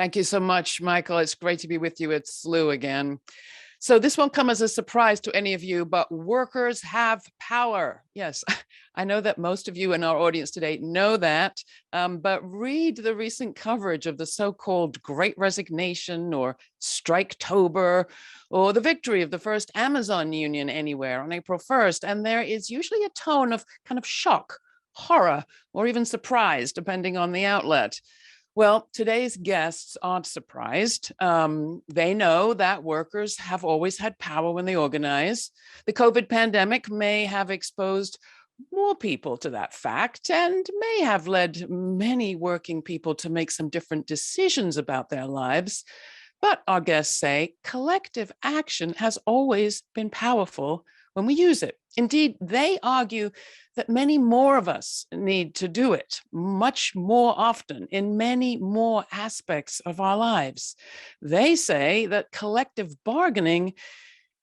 Thank you so much, Michael. It's great to be with you. It's Lou again. So this won't come as a surprise to any of you, but workers have power. Yes, I know that most of you in our audience today know that, but read the recent coverage of the so-called Great Resignation or Striketober, or the victory of the first Amazon union anywhere on April 1st. And there is usually a tone of kind of shock, horror, or even surprise, depending on the outlet. Well, today's guests aren't surprised. They know that workers have always had power when they organize. The COVID pandemic may have exposed more people to that fact and may have led many working people to make some different decisions about their lives. But our guests say collective action has always been powerful when we use it. Indeed, they argue that many more of us need to do it much more often in many more aspects of our lives. They say that collective bargaining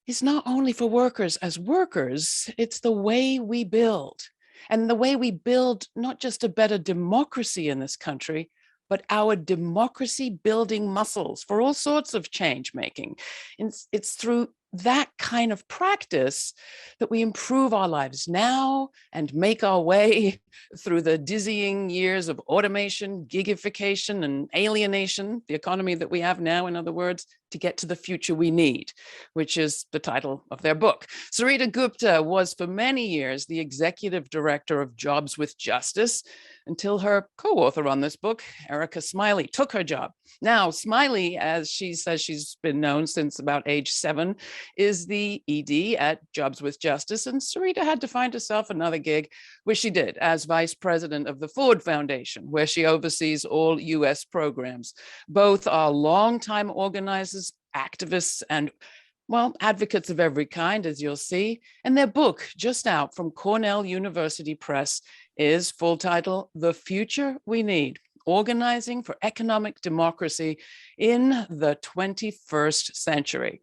is not only for workers as workers, it's the way we build. And the way we build not just a better democracy in this country, but our democracy building muscles for all sorts of change making. It's through that kind of practice that we improve our lives now and make our way through the dizzying years of automation, gigification, and alienation, the economy that we have now, in other words, to get to the future we need, which is the title of their book. Sarita Gupta was for many years the executive director of Jobs with Justice until her co-author on this book, Erica Smiley, took her job. Now, Smiley, as she says she's been known since about age 7, is the ED at Jobs with Justice, and Sarita had to find herself another gig, which she did as vice president of the Ford Foundation, where she oversees all US programs. Both are longtime organizers, activists, and well, advocates of every kind, as you'll see. And their book, just out from Cornell University Press, is full title, The Future We Need, Organizing for Economic Democracy in the 21st Century.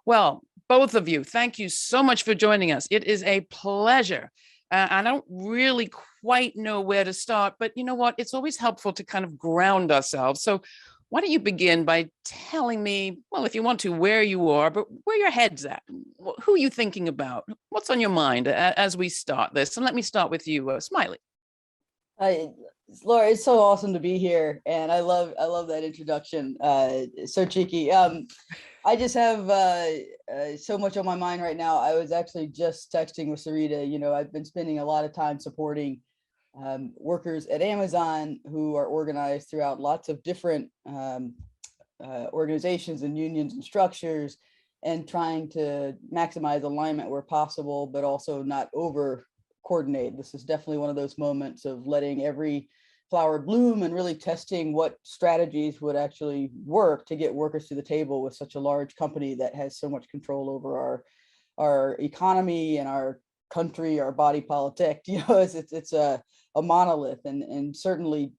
Well, both of you, thank you so much for joining us. It is a pleasure. I don't really quite know where to start, but you know what? It's always helpful to kind of ground ourselves. So why don't you begin by telling me, well, if you want to, where you are, but where your head's at, who are you thinking about, what's on your mind as we start this? And let me start with you, Smiley. Laura, it's so awesome to be here, and I love that introduction. So cheeky. I just have so much on my mind right now. I was actually just texting with Sarita. You know, I've been spending a lot of time supporting workers at Amazon who are organized throughout lots of different organizations and unions and structures, and trying to maximize alignment where possible, but also not over coordinate. This is definitely one of those moments of letting every flower bloom and really testing what strategies would actually work to get workers to the table with such a large company that has so much control over our economy and our country, our body politic. You know, it's a monolith, and certainly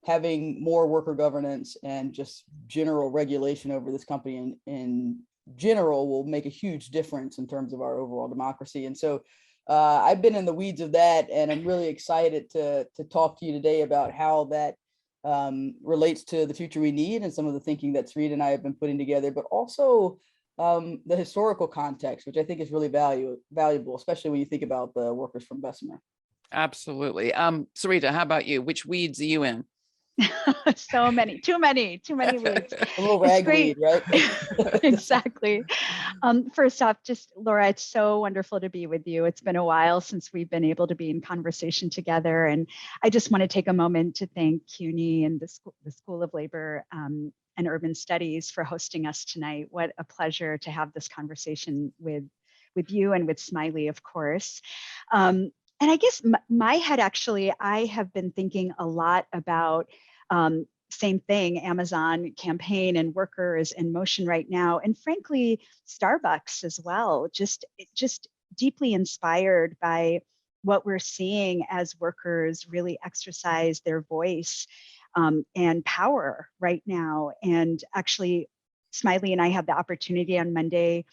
having more worker governance and just general regulation over this company in general will make a huge difference in terms of our overall democracy. And so I've been in the weeds of that, and I'm really excited to talk to you today about how that relates to the future we need and some of the thinking that Sarita and I have been putting together, but also the historical context, which I think is really valuable, especially when you think about the workers from Bessemer. Absolutely. Sarita, how about you? Which weeds are you in? So many, too many weeds. A little ragweed, right? Exactly. First off, just Laura, it's so wonderful to be with you. It's been a while since we've been able to be in conversation together. And I just want to take a moment to thank CUNY and the School of Labor and Urban Studies for hosting us tonight. What a pleasure to have this conversation with you and with Smiley, of course. And I guess my head, actually, I have been thinking a lot about same thing, Amazon campaign and workers in motion right now. And frankly, Starbucks as well, just deeply inspired by what we're seeing as workers really exercise their voice and power right now. And actually, Smiley and I had the opportunity on Monday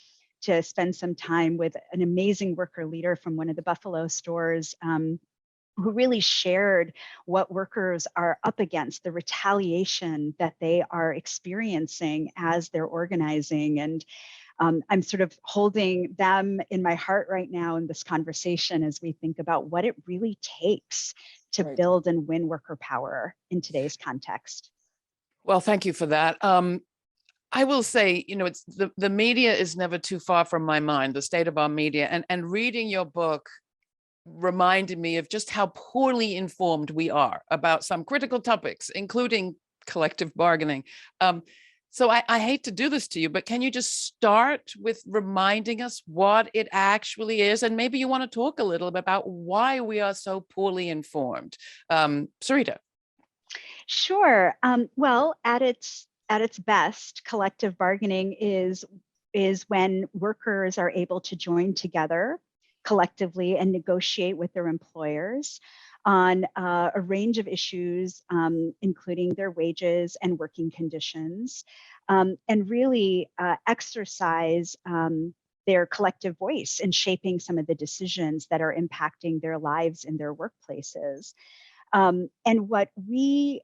to spend some time with an amazing worker leader from one of the Buffalo stores who really shared what workers are up against, the retaliation that they are experiencing as they're organizing. And I'm sort of holding them in my heart right now in this conversation as we think about what it really takes to Right. build and win worker power in today's context. Well, thank you for that. I will say, it's the media is never too far from my mind, the state of our media, and reading your book reminded me of just how poorly informed we are about some critical topics, including collective bargaining. So I hate to do this to you, but can you just start with reminding us what it actually is? And maybe you want to talk a little bit about why we are so poorly informed. Sarita. Sure. Well, at its best, collective bargaining is when workers are able to join together collectively and negotiate with their employers on a range of issues, including their wages and working conditions, and really exercise their collective voice in shaping some of the decisions that are impacting their lives in their workplaces. And what we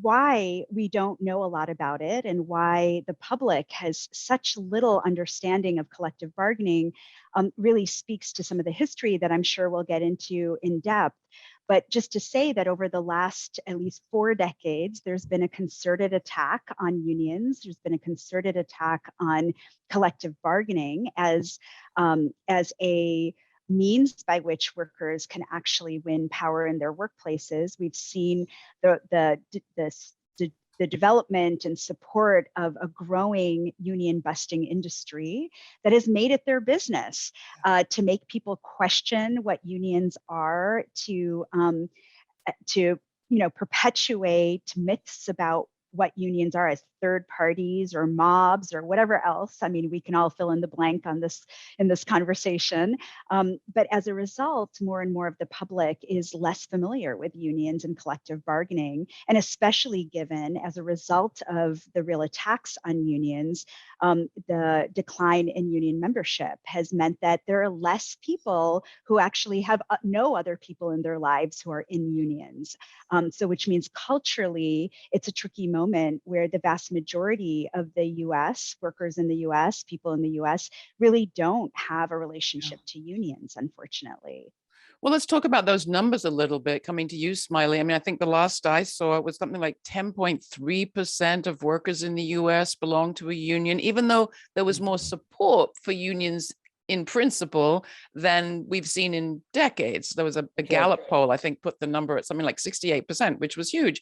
why we don't know a lot about it and why the public has such little understanding of collective bargaining really speaks to some of the history that I'm sure we'll get into in depth. But just to say that over the last at least 4 decades, there's been a concerted attack on unions. There's been a concerted attack on collective bargaining as a means by which workers can actually win power in their workplaces. We've seen the development and support of a growing union busting industry that has made it their business to make people question what unions are, to perpetuate myths about what unions are as third parties or mobs or whatever else. I mean, we can all fill in the blank on this in this conversation. But as a result, more and more of the public is less familiar with unions and collective bargaining. And especially given as a result of the real attacks on unions, the decline in union membership has meant that there are less people who actually have no other people in their lives who are in unions. So which means culturally, it's a tricky moment where the vast majority of the US, workers in the US, people in the US, really don't have a relationship to unions, unfortunately. Well, let's talk about those numbers a little bit. Coming to you, Smiley. I mean, I think the last I saw it was something like 10.3% of workers in the US belong to a union, even though there was more support for unions in principle than we've seen in decades. There was a Gallup poll, I think, put the number at something like 68%, which was huge.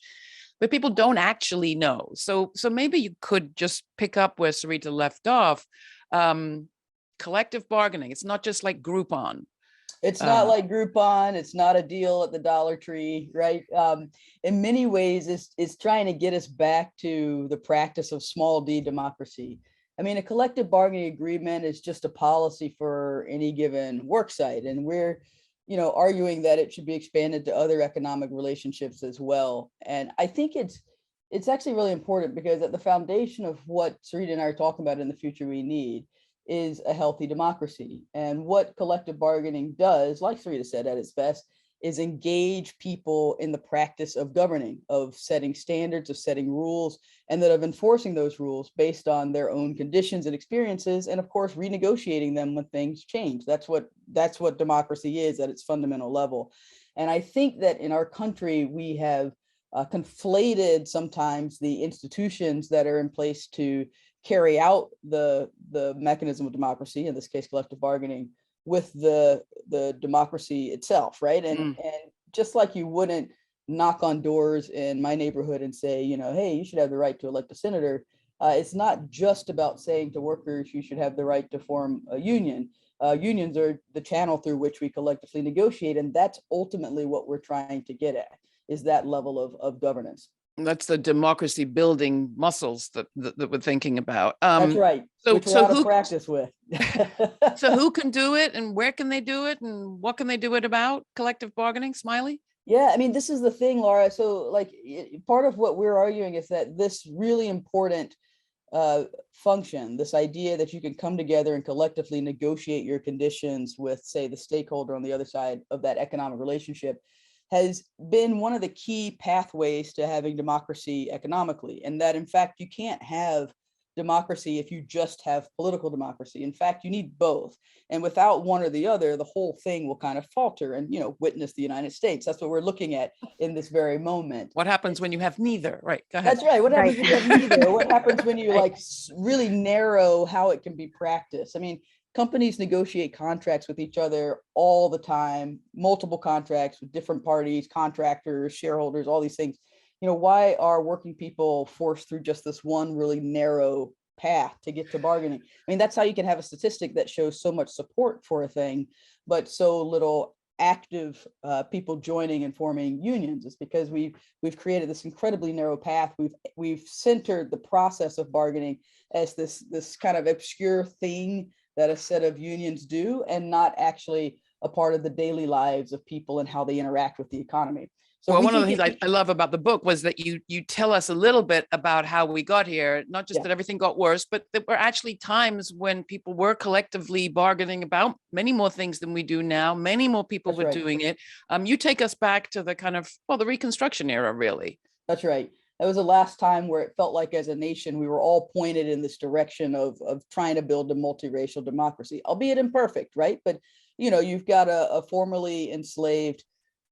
But people don't actually know. So maybe you could just pick up where Sarita left off. Collective bargaining. It's not just like Groupon. It's not like Groupon. It's not a deal at the Dollar Tree, right? In many ways, it's trying to get us back to the practice of small d democracy. I mean, a collective bargaining agreement is just a policy for any given work site, and we're arguing that it should be expanded to other economic relationships as well. And I think it's actually really important because at the foundation of what Sarita and I are talking about in the future we need is a healthy democracy. And what collective bargaining does, like Sarita said, at its best, is engage people in the practice of governing, of setting standards, of setting rules, and then of enforcing those rules based on their own conditions and experiences, and of course renegotiating them when things change. That's what democracy is at its fundamental level. And I think that in our country we have conflated sometimes the institutions that are in place to carry out the mechanism of democracy, in this case collective bargaining, with the democracy itself, right? And just like you wouldn't knock on doors in my neighborhood and say, hey, you should have the right to elect a senator. It's not just about saying to workers, you should have the right to form a union. Unions are the channel through which we collectively negotiate. And that's ultimately what we're trying to get at, is that level of governance. That's the democracy building muscles that we're thinking about. That's right. Which we're out of practice with. So who can do it, and where can they do it, and what can they do it about? Collective bargaining, Smiley? Yeah, I mean, this is the thing, Laura. So like part of what we're arguing is that this really important function, this idea that you can come together and collectively negotiate your conditions with, say, the stakeholder on the other side of that economic relationship, has been one of the key pathways to having democracy economically. And that, in fact, you can't have democracy if you just have political democracy. In fact, you need both. And without one or the other, the whole thing will kind of falter. And, witness the United States. That's what we're looking at in this very moment. What happens when you have neither? Right. Go ahead. That's right. What happens when you have neither? What happens when you Right. really narrow how it can be practiced? I mean, companies negotiate contracts with each other all the time, multiple contracts with different parties, contractors, shareholders, all these things. Why are working people forced through just this one really narrow path to get to bargaining? I mean, that's how you can have a statistic that shows so much support for a thing, but so little active people joining and forming unions. It's because we've created this incredibly narrow path. We've centered the process of bargaining as this kind of obscure thing that a set of unions do, and not actually a part of the daily lives of people and how they interact with the economy. So well, one of the things I love about the book was that you tell us a little bit about how we got here, not just that everything got worse, but there were actually times when people were collectively bargaining about many more things than we do now. Many more people were doing it. You take us back to the kind of, the Reconstruction era, really. That's right. That was the last time where it felt like as a nation, we were all pointed in this direction of trying to build a multiracial democracy, albeit imperfect, right? But, you've got a formerly enslaved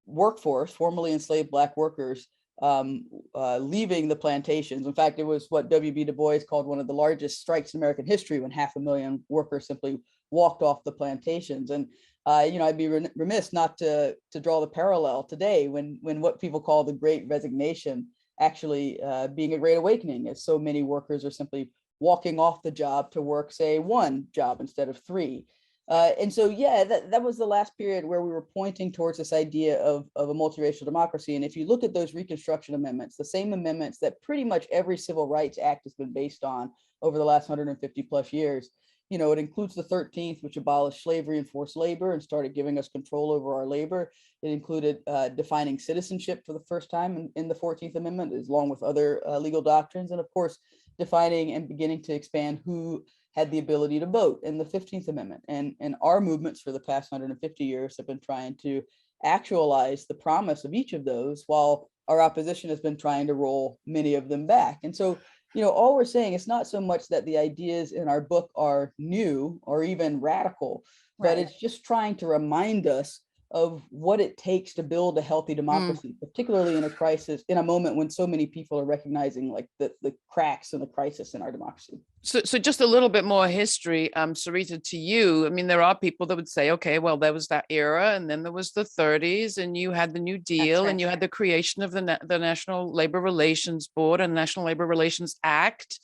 workforce, formerly enslaved Black workers leaving the plantations. In fact, it was what W.B. Du Bois called one of the largest strikes in American history, when 500,000 workers simply walked off the plantations. And I'd be remiss not to draw the parallel today when what people call the Great Resignation actually being a great awakening, as so many workers are simply walking off the job to work, say, one job instead of three. And so, that was the last period where we were pointing towards this idea of a multiracial democracy. And if you look at those Reconstruction Amendments, the same amendments that pretty much every civil rights act has been based on over the last 150 plus years, it includes the 13th, which abolished slavery and forced labor and started giving us control over our labor. It included defining citizenship for the first time in the 14th Amendment, along with other legal doctrines. And of course, defining and beginning to expand who had the ability to vote in the 15th Amendment. And our movements for the past 150 years have been trying to actualize the promise of each of those, while our opposition has been trying to roll many of them back. And so, all we're saying is not so much that the ideas in our book are new or even radical, but it's just trying to remind us of what it takes to build a healthy democracy, particularly in a crisis, in a moment when so many people are recognizing like the cracks and the crisis in our democracy. So just a little bit more history, Sarita, to you. I mean, there are people that would say, okay, well, there was that era, and then there was the 30s, and you had the New Deal, and you had the creation of the National Labor Relations Board and National Labor Relations Act.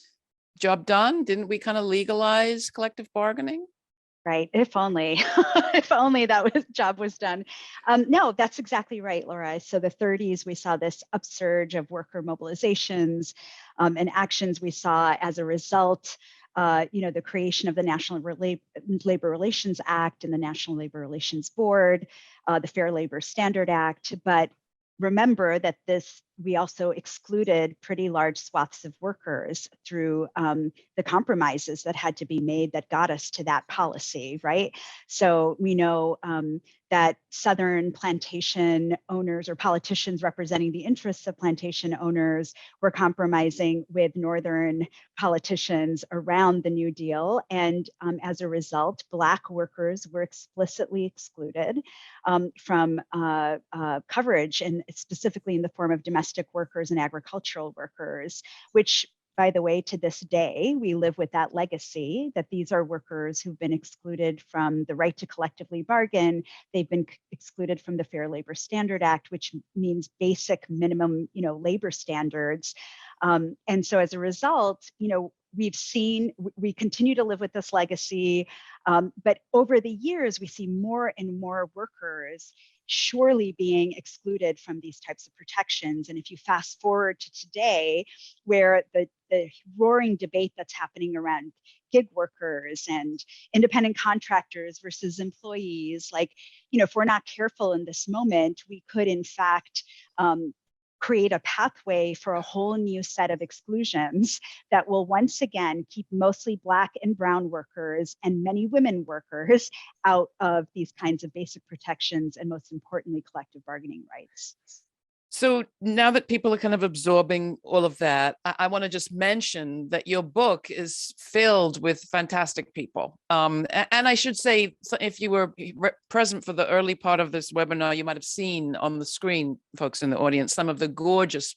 Job done? Didn't we kind of legalize collective bargaining? Right. If only, if only that job was done. No, that's exactly right, Laura. So the 30s, we saw this upsurge of worker mobilizations and actions. We saw as a result, the creation of the National Labor Relations Act and the National Labor Relations Board, the Fair Labor Standard Act. But remember that we also excluded pretty large swaths of workers through the compromises that had to be made that got us to that policy, right? So we know that Southern plantation owners or politicians representing the interests of plantation owners were compromising with Northern politicians around the New Deal. And as a result, Black workers were explicitly excluded from coverage, and specifically in the form of domestic workers and agricultural workers, which, by the way, to this day, we live with that legacy that these are workers who've been excluded from the right to collectively bargain. They've been excluded from the Fair Labor Standard Act, which means basic minimum, labor standards. And so as a result, we continue to live with this legacy, but over the years, we see more and more workers surely being excluded from these types of protections. And if you fast forward to today, where the roaring debate that's happening around gig workers and independent contractors versus employees, if we're not careful in this moment, we could in fact create a pathway for a whole new set of exclusions that will once again keep mostly Black and brown workers and many women workers out of these kinds of basic protections and, most importantly, collective bargaining rights. So now that people are kind of absorbing all of that, I want to just mention that your book is filled with fantastic people. And I should say, if you were present for the early part of this webinar, you might have seen on the screen, folks in the audience, some of the gorgeous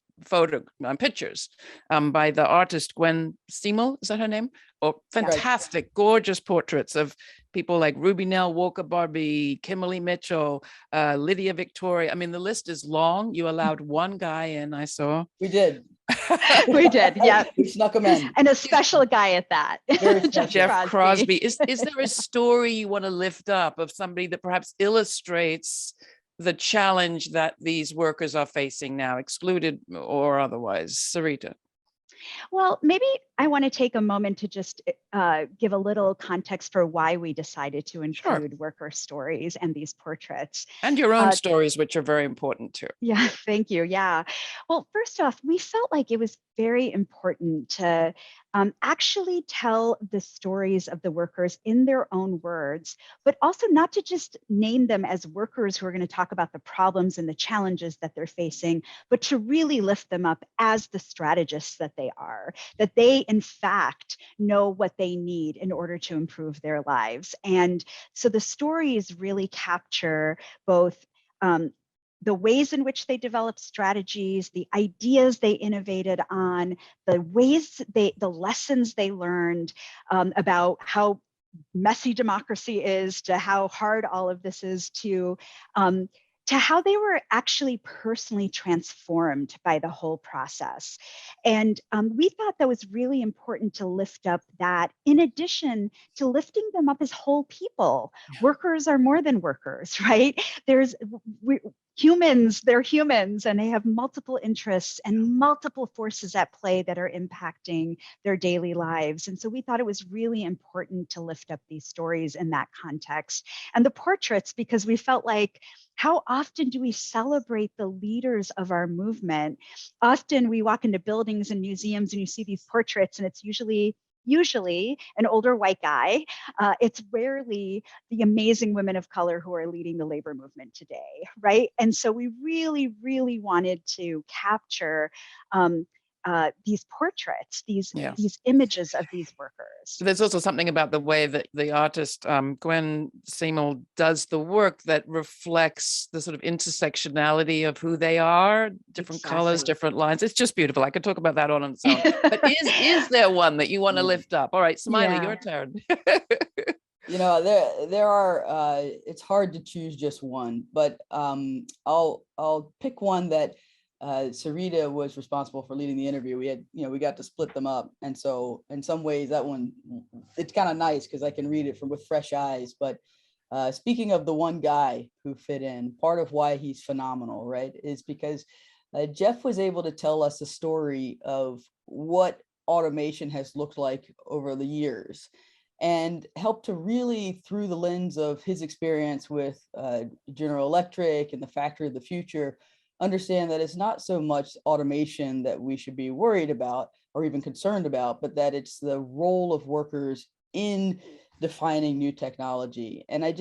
pictures by the artist Gwen Seymour, is that her name? Oh, fantastic, gorgeous portraits of people like Ruby Nell Walker Barbie, Kimberly Mitchell, Lydia Victoria. I mean, the list is long. You allowed one guy in, I saw. We did. We did, yeah. We snuck him in. And a special guy at that. Jeff Crosby. Is there a story you want to lift up of somebody that perhaps illustrates the challenge that these workers are facing now, excluded or otherwise? Sarita. Well, maybe I want to take a moment to just give a little context for why we decided to include worker stories and these portraits. And your own stories, which are very important too. Yeah, thank you. Yeah. Well, first off, we felt like it was very important to actually tell the stories of the workers in their own words, but also not to just name them as workers who are going to talk about the problems and the challenges that they're facing, but to really lift them up as the strategists that they are, that they in fact know what they need in order to improve their lives. And so the stories really capture both the ways in which they developed strategies, the ideas they innovated on, the lessons they learned about how messy democracy is, to how hard all of this is, to how they were actually personally transformed by the whole process. And we thought that was really important to lift up that, in addition to lifting them up as whole people. Workers are more than workers, right? Humans, they're humans, and they have multiple interests and multiple forces at play that are impacting their daily lives. And so we thought it was really important to lift up these stories in that context. And the portraits, because we felt like, how often do we celebrate the leaders of our movement? Often we walk into buildings and museums and you see these portraits, and it's usually an older white guy. It's rarely the amazing women of color who are leading the labor movement today, right? And so we really, really wanted to capture these portraits, these images of these workers. So there's also something about the way that the artist Gwen Seymour does the work that reflects the sort of intersectionality of who they are, different colors, different lines. It's just beautiful. I could talk about that on its own. But is there one that you want to lift up? All right, Smiley, your turn. You know, there are. It's hard to choose just one, but I'll pick one that Sarita was responsible for leading the interview. We got to split them up, and so in some ways that one, it's kind of nice because I can read it with fresh eyes. But speaking of the one guy who fit in, part of why he's phenomenal, right, is because Jeff was able to tell us a story of what automation has looked like over the years, and helped to really, through the lens of his experience with General Electric and the factory of the future, understand that it's not so much automation that we should be worried about or even concerned about, but that it's the role of workers in defining new technology. And I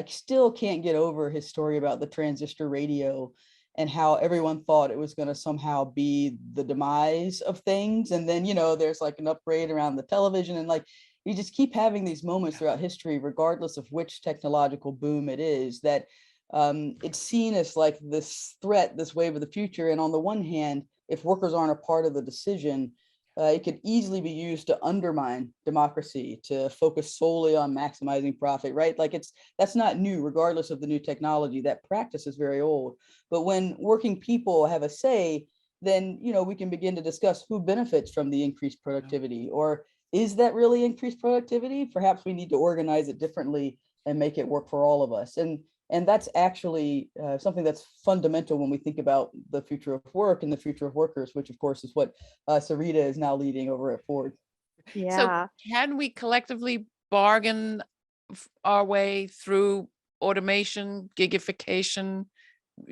still can't get over his story about the transistor radio and how everyone thought it was going to somehow be the demise of things. And then, there's like an upgrade around the television, and like, you just keep having these moments throughout history, regardless of which technological boom it is, that it's seen as like this threat, this wave of the future. And on the one hand, if workers aren't a part of the decision, it could easily be used to undermine democracy, to focus solely on maximizing profit, right? Like that's not new, regardless of the new technology. That practice is very old. But when working people have a say, then, we can begin to discuss who benefits from the increased productivity, or is that really increased productivity? Perhaps we need to organize it differently and make it work for all of us. And that's actually something that's fundamental when we think about the future of work and the future of workers, which of course is what Sarita is now leading over at Ford. Yeah. So can we collectively bargain our way through automation, gigification?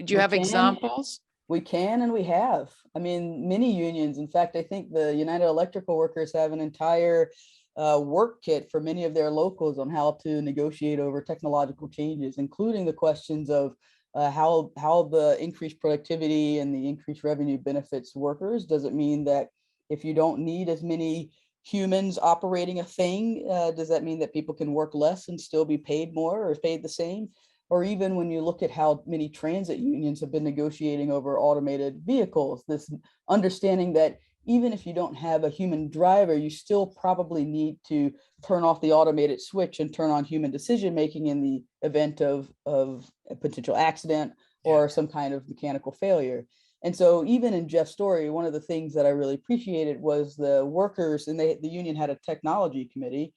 Do you have examples? We can and we have. I mean, many unions. In fact, I think the United Electrical Workers have an entire work kit for many of their locals on how to negotiate over technological changes, including the questions of how the increased productivity and the increased revenue benefits workers. Does it mean that if you don't need as many humans operating a thing, does that mean that people can work less and still be paid more or paid the same? Or even when you look at how many transit unions have been negotiating over automated vehicles, this understanding that even if you don't have a human driver, you still probably need to turn off the automated switch and turn on human decision-making in the event of a potential accident or some kind of mechanical failure. And so even in Jeff's story, one of the things that I really appreciated was the workers, and the union had a technology committee,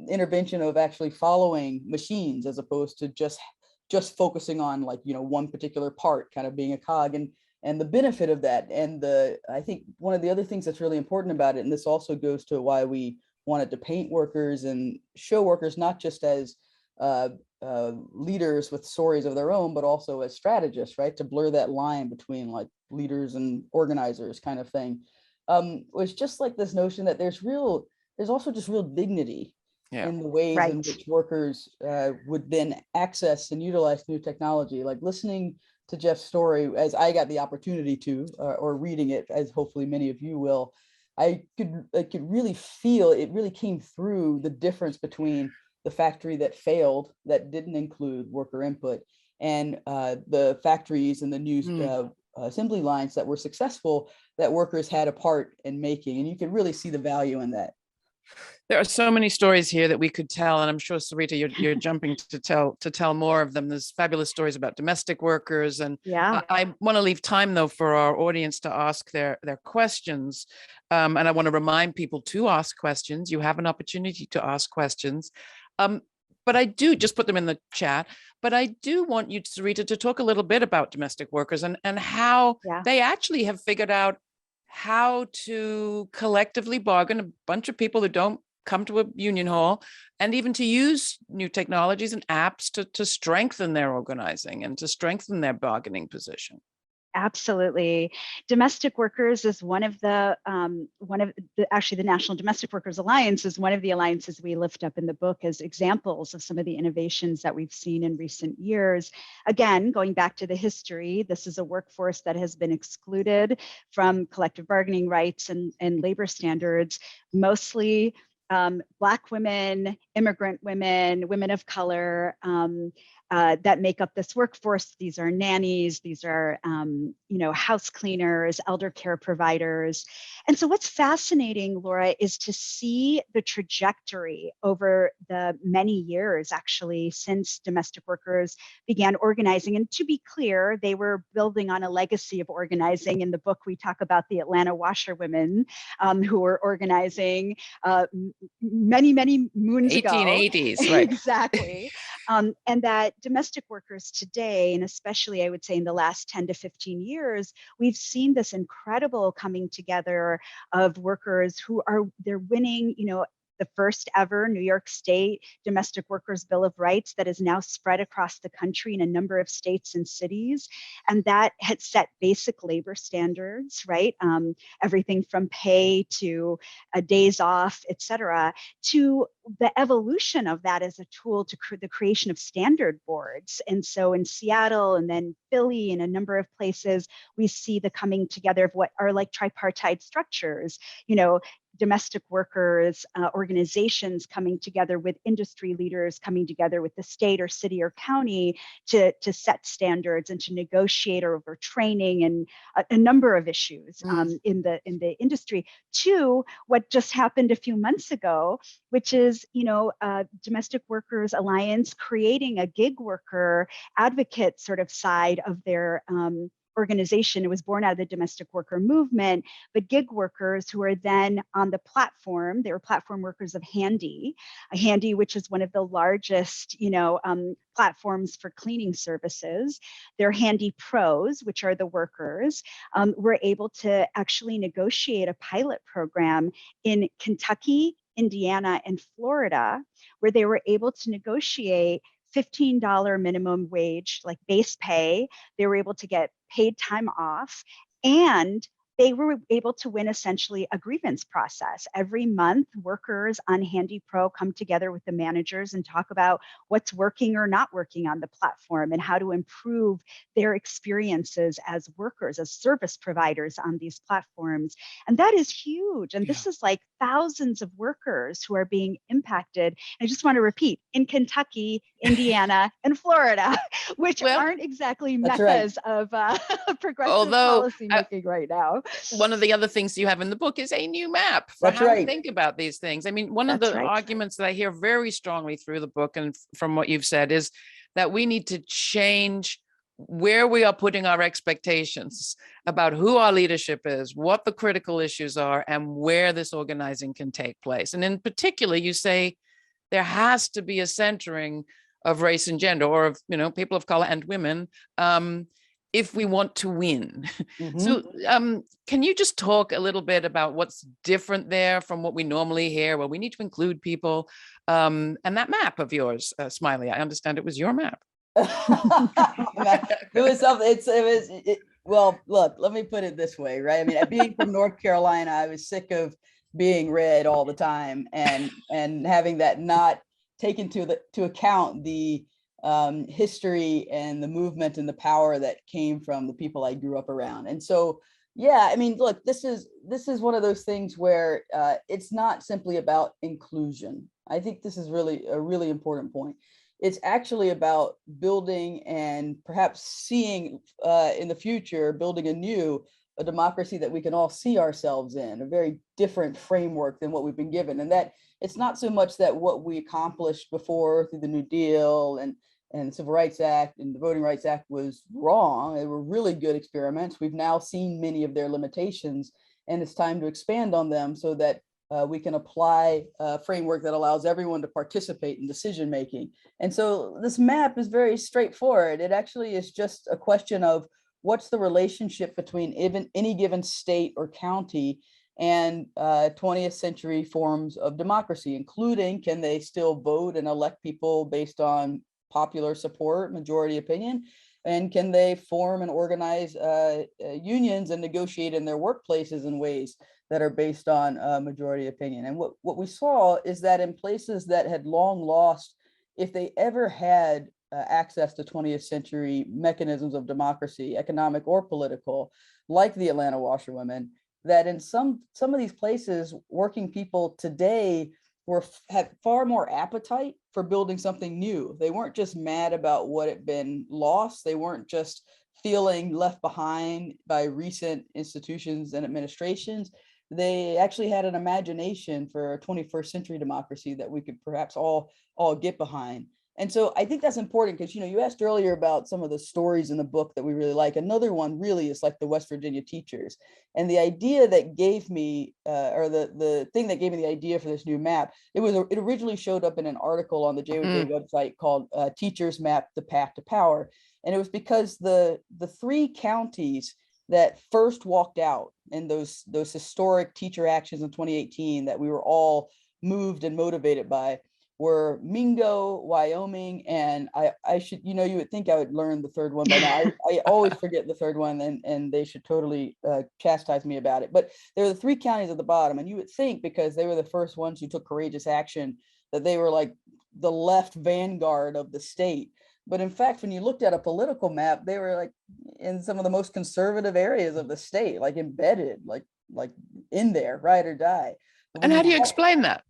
intervention of actually following machines as opposed to just focusing on, like, one particular part kind of being a cog, and the benefit of that. And I think one of the other things that's really important about it, and this also goes to why we wanted to paint workers and show workers not just as leaders with stories of their own, but also as strategists, right? To blur that line between like leaders and organizers kind of thing, was just like this notion that there's also just real dignity in the ways in which workers would then access and utilize new technology. Like listening to Jeff's story, as I got the opportunity to, or reading it, as hopefully many of you will, I could really feel, it really came through the difference between the factory that failed, that didn't include worker input, and the factories and the new assembly lines that were successful, that workers had a part in making. And you could really see the value in that. There are so many stories here that we could tell, and I'm sure, Sarita, you're jumping to tell more of them. There's fabulous stories about domestic workers, and I want to leave time though for our audience to ask their questions. And I want to remind people to ask questions. You have an opportunity to ask questions, but I do just put them in the chat. But I do want you, Sarita, to talk a little bit about domestic workers and how they actually have figured out how to collectively bargain, a bunch of people who don't come to a union hall, and even to use new technologies and apps to strengthen their organizing and to strengthen their bargaining position. Absolutely. Domestic workers is actually the National Domestic Workers Alliance is one of the alliances we lift up in the book as examples of some of the innovations that we've seen in recent years. Again, going back to the history, this is a workforce that has been excluded from collective bargaining rights and labor standards, mostly Black women, immigrant women, women of color, that make up this workforce. These are nannies, these are house cleaners, elder care providers. And so what's fascinating, Laura, is to see the trajectory over the many years, actually, since domestic workers began organizing. And to be clear, they were building on a legacy of organizing. In the book, we talk about the Atlanta washerwomen who were organizing many moons ago. 1880s, right? Exactly. And that domestic workers today, and especially I would say in the last 10 to 15 years, we've seen this incredible coming together of workers who they're winning, the first ever New York State Domestic Workers Bill of Rights that is now spread across the country in a number of states and cities. And that had set basic labor standards, right? Everything from pay to days off, et cetera, to the evolution of that as a tool to the creation of standard boards. And so in Seattle and then Philly and a number of places, we see the coming together of what are like tripartite structures, domestic workers, organizations coming together with industry leaders, coming together with the state or city or county to set standards and to negotiate over training and a number of issues in the industry. To what just happened a few months ago, which is Domestic Workers Alliance creating a gig worker advocate sort of side of their organization. It was born out of the domestic worker movement, but gig workers who are then on the platform, they were platform workers of Handy, which is one of the largest, platforms for cleaning services. They're Handy Pros, which are the workers, were able to actually negotiate a pilot program in Kentucky, Indiana, and Florida, where they were able to negotiate $15 minimum wage, like base pay. They were able to get paid time off, and they were able to win essentially a grievance process. Every month, workers on Handy Pro come together with the managers and talk about what's working or not working on the platform and how to improve their experiences as workers, as service providers on these platforms. And that is huge. And this is like thousands of workers who are being impacted. I just want to repeat, in Kentucky, Indiana, and Florida, which aren't exactly meccas of progressive policy making right now. One of the other things you have in the book is a new map for how we think about these things. I mean, one of the arguments that I hear very strongly through the book and from what you've said is that we need to change where we are putting our expectations about who our leadership is, what the critical issues are, and where this organizing can take place. And in particular, you say there has to be a centering of race and gender, or of, you know, people of color and women, if we want to win. So can you just talk a little bit about what's different there from what we normally hear? Well, we need to include people, and that map of yours, Smiley, I understand it was your map. It was something, well, look, let me put it this way, right? I mean, being from North Carolina, I was sick of being red all the time and having that not taken to account the history and the movement and the power that came from the people I grew up around. And so, yeah, I mean, look, this is one of those things where it's not simply about inclusion. I think this is really a really important point. It's actually about building and perhaps seeing in the future, building a democracy that we can all see ourselves in, a very different framework than what we've been given. And that it's not so much that what we accomplished before through the New Deal and the Civil Rights Act and the Voting Rights Act was wrong. They were really good experiments. We've now seen many of their limitations, and it's time to expand on them so that we can apply a framework that allows everyone to participate in decision making. And so this map is very straightforward. It actually is just a question of what's the relationship between even any given state or county and 20th century forms of democracy, including can they still vote and elect people based on popular support, majority opinion, and can they form and organize unions and negotiate in their workplaces in ways that are based on majority opinion. And what we saw is that in places that had long lost, if they ever had access to 20th century mechanisms of democracy, economic or political, like the Atlanta washerwomen, that in some of these places, working people today had far more appetite for building something new. They weren't just mad about what had been lost. They weren't just feeling left behind by recent institutions and administrations. They actually had an imagination for a 21st century democracy that we could perhaps all get behind. And so I think that's important because, you know, you asked earlier about some of the stories in the book that we really like. Another one really is like the West Virginia teachers. And the idea that gave me, or the thing that gave me the idea for this new map, it originally showed up in an article on the JOJ website called Teachers Map, the Path to Power. And it was because the three counties that first walked out in those historic teacher actions in 2018 that we were all moved and motivated by were Mingo, Wyoming, and I should, you know, you would think I would learn the third one by now. I always forget the third one, and they should totally chastise me about it. But there are the three counties at the bottom, and you would think because they were the first ones who took courageous action that they were like the left vanguard of the state. But in fact, when you looked at a political map, they were like in some of the most conservative areas of the state, like embedded, like in there, ride or die. And how do you explain that?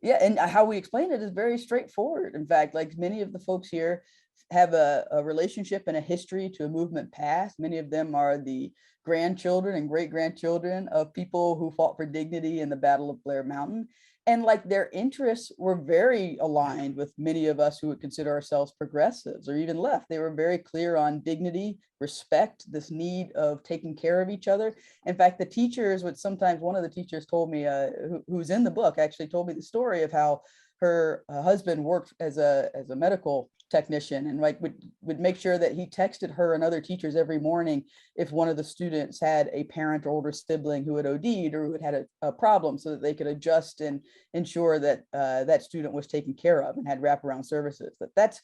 Yeah, and how we explain it is very straightforward. In fact, like many of the folks here have a relationship and a history to a movement past. Many of them are the grandchildren and great-grandchildren of people who fought for dignity in the Battle of Blair Mountain. And like their interests were very aligned with many of us who would consider ourselves progressives or even left. They were very clear on dignity, respect, this need of taking care of each other. In fact, the teachers would sometimes, one of the teachers told me, who's in the book, actually told me the story of how her husband worked as a medical technician and like would make sure that he texted her and other teachers every morning if one of the students had a parent or older sibling who had OD'd or who had a problem, so that they could adjust and ensure that that student was taken care of and had wraparound services. That's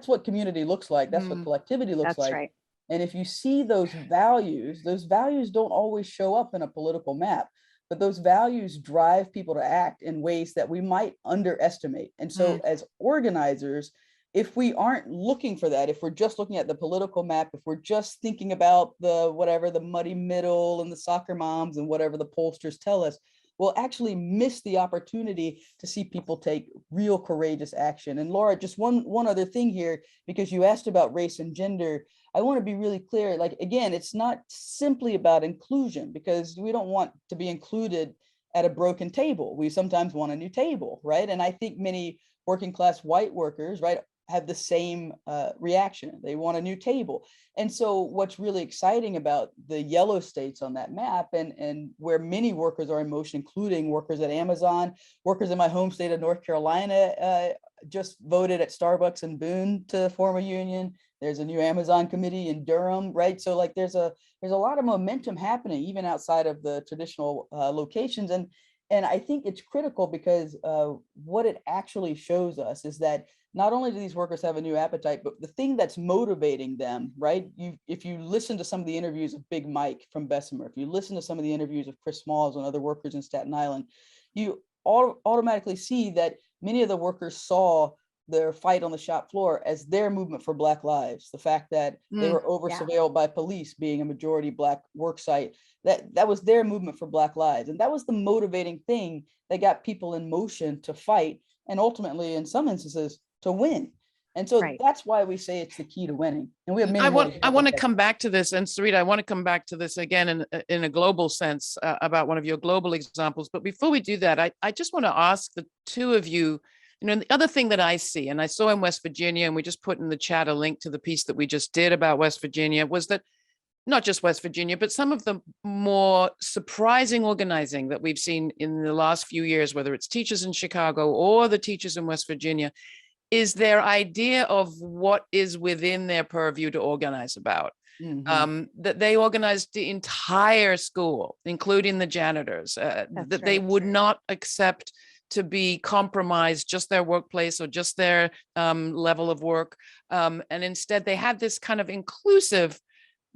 what community looks like. That's what collectivity looks like. Right. And if you see those values don't always show up in a political map, but those values drive people to act in ways that we might underestimate. And so as organizers, if we aren't looking for that, if we're just looking at the political map, if we're just thinking about the muddy middle and the soccer moms and whatever the pollsters tell us, we'll actually miss the opportunity to see people take real courageous action. And Laura, just one other thing here, because you asked about race and gender, I want to be really clear. Like, again, it's not simply about inclusion, because we don't want to be included at a broken table. We sometimes want a new table, right? And I think many working class white workers, right, have the same reaction. They want a new table. And so what's really exciting about the yellow states on that map, and where many workers are in motion, including workers at Amazon, workers in my home state of North Carolina, just voted at Starbucks and Boone to form a union. There's a new Amazon committee in Durham, right? So like there's a lot of momentum happening even outside of the traditional locations. And I think it's critical, because what it actually shows us is that not only do these workers have a new appetite, but the thing that's motivating them, right? If you listen to some of the interviews of Big Mike from Bessemer, if you listen to some of the interviews of Chris Smalls and other workers in Staten Island, you automatically see that many of the workers saw their fight on the shop floor as their movement for Black lives. The fact that they were over surveilled by police, being a majority Black work site, that was their movement for Black lives. And that was the motivating thing that got people in motion to fight, and ultimately, in some instances, to win. And so that's why we say it's the key to winning. And we have many more. I want to come back to this, and Sarita, I want to come back to this again in a global sense about one of your global examples. But before we do that, I just want to ask the two of you, the other thing that I see, and I saw in West Virginia, and we just put in the chat a link to the piece that we just did about West Virginia, was that not just West Virginia, but some of the more surprising organizing that we've seen in the last few years, whether it's teachers in Chicago or the teachers in West Virginia, is their idea of what is within their purview to organize about. That they organized the entire school, including the janitors, that they would not accept to be compromised just their workplace or just their level of work. And instead, they had this kind of inclusive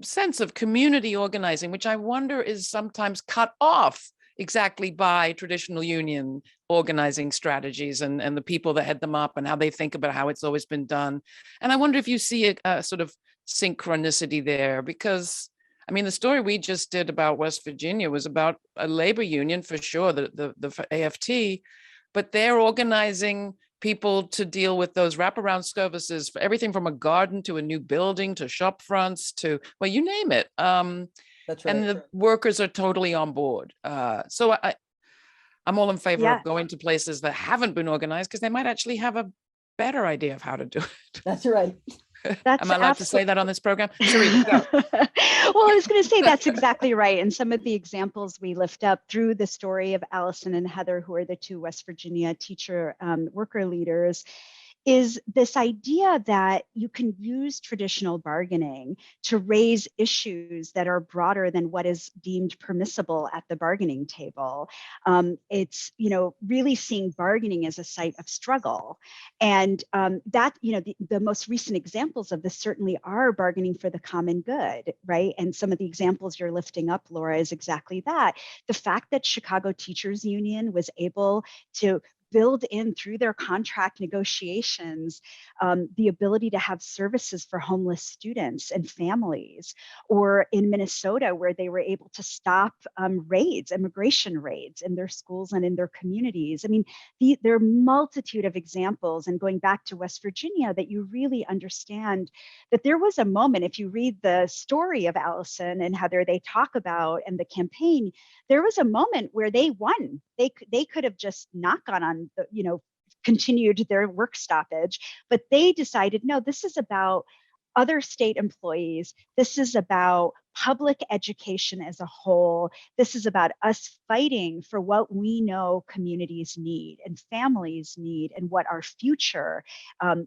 sense of community organizing, which I wonder is sometimes cut off exactly by traditional union organizing strategies and the people that head them up and how they think about how it's always been done. And I wonder if you see a sort of synchronicity there, because I mean, the story we just did about West Virginia was about a labor union, for sure, the AFT, but they're organizing people to deal with those wraparound services for everything from a garden to a new building to shop fronts to, well, you name it. That's right. And the workers are totally on board. So I'm all in favor of going to places that haven't been organized, because they might actually have a better idea of how to do it. That's right. Am I allowed to say that on this program? Sarita, go. Well, I was going to say that's exactly right. And some of the examples we lift up through the story of Allison and Heather, who are the two West Virginia teacher worker leaders, is this idea that you can use traditional bargaining to raise issues that are broader than what is deemed permissible at the bargaining table. It's, really seeing bargaining as a site of struggle. And that, the most recent examples of this certainly are bargaining for the common good, right? And some of the examples you're lifting up, Laura, is exactly that. The fact that Chicago Teachers Union was able to build in through their contract negotiations the ability to have services for homeless students and families, or in Minnesota, where they were able to stop immigration raids in their schools and in their communities. I mean, there are a multitude of examples, and going back to West Virginia, that you really understand that there was a moment, if you read the story of Allison and Heather, they talk about, and the campaign, there was a moment where they won. They could have just not gone on, continued their work stoppage, but they decided, no, this is about other state employees. This is about public education as a whole. This is about us fighting for what we know communities need and families need, and what our future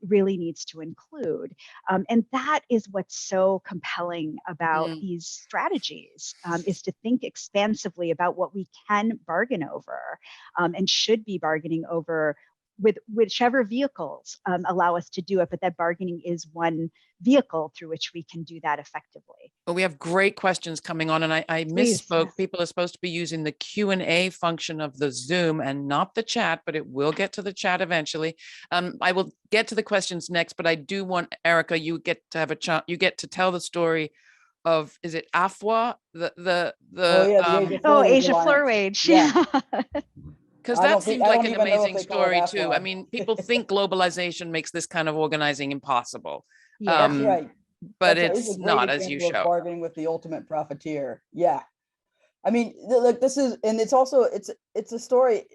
really needs to include. And that is what's so compelling about these strategies, is to think expansively about what we can bargain over and should be bargaining over with whichever vehicles allow us to do it, but that bargaining is one vehicle through which we can do that effectively. Well, we have great questions coming on, and I Please, misspoke. yes. People are supposed to be using the Q&A function of the Zoom and not the chat, but it will get to the chat eventually. I will get to the questions next, but I do want, Erica, you get to have a chance. You get to tell the story of, is it AFWA? Asia Floor Wage. Yeah. Because that seems like an amazing story too. I mean, people think globalization makes this kind of organizing impossible. Yeah. That's right. But That's it's right. not, as you show. Bargaining with the ultimate profiteer. Yeah. I mean, look, this is, and it's also, it's a story.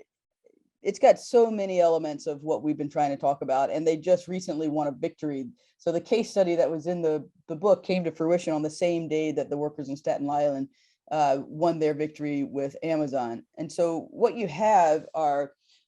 It's got so many elements of what we've been trying to talk about, and they just recently won a victory. So the case study that was in the book came to fruition on the same day that the workers in Staten Island won their victory with Amazon. And so what you have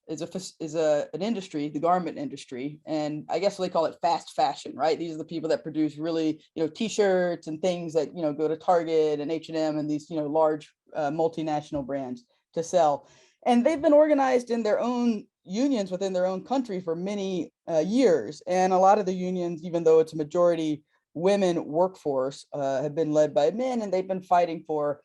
is an industry, the garment industry, and I guess they call it fast fashion, right? These are the people that produce really, t-shirts and things that, go to Target and H&M and these, large multinational brands to sell. And they've been organized in their own unions within their own country for many years. And a lot of the unions, even though it's a majority women workforce, have been led by men, and they've been fighting for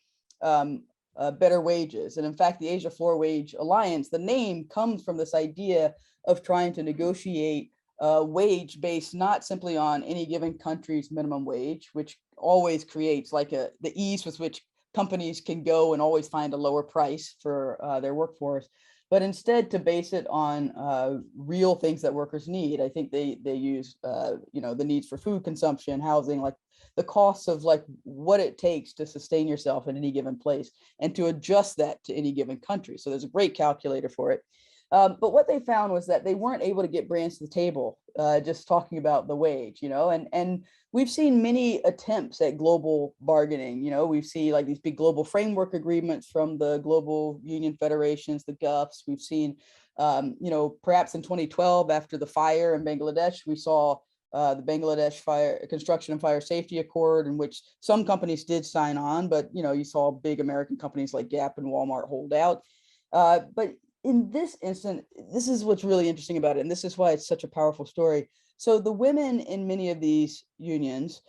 better wages. And in fact, the Asia Floor Wage Alliance, the name comes from this idea of trying to negotiate a wage based not simply on any given country's minimum wage, which always creates like the ease with which companies can go and always find a lower price for their workforce, but instead to base it on real things that workers need. I think they use the needs for food consumption, housing, like the costs of like what it takes to sustain yourself in any given place and to adjust that to any given country. So there's a great calculator for it. But what they found was that they weren't able to get brands to the table just talking about the wage, and we've seen many attempts at global bargaining. We've seen like these big global framework agreements from the global union federations, the GUFs. We've seen, perhaps in 2012, after the fire in Bangladesh, we saw the Bangladesh Construction and Fire Safety Accord, in which some companies did sign on, but, you saw big American companies like Gap and Walmart hold out. But in this instant, this is what's really interesting about it, and this is why it's such a powerful story. So the women in many of these unions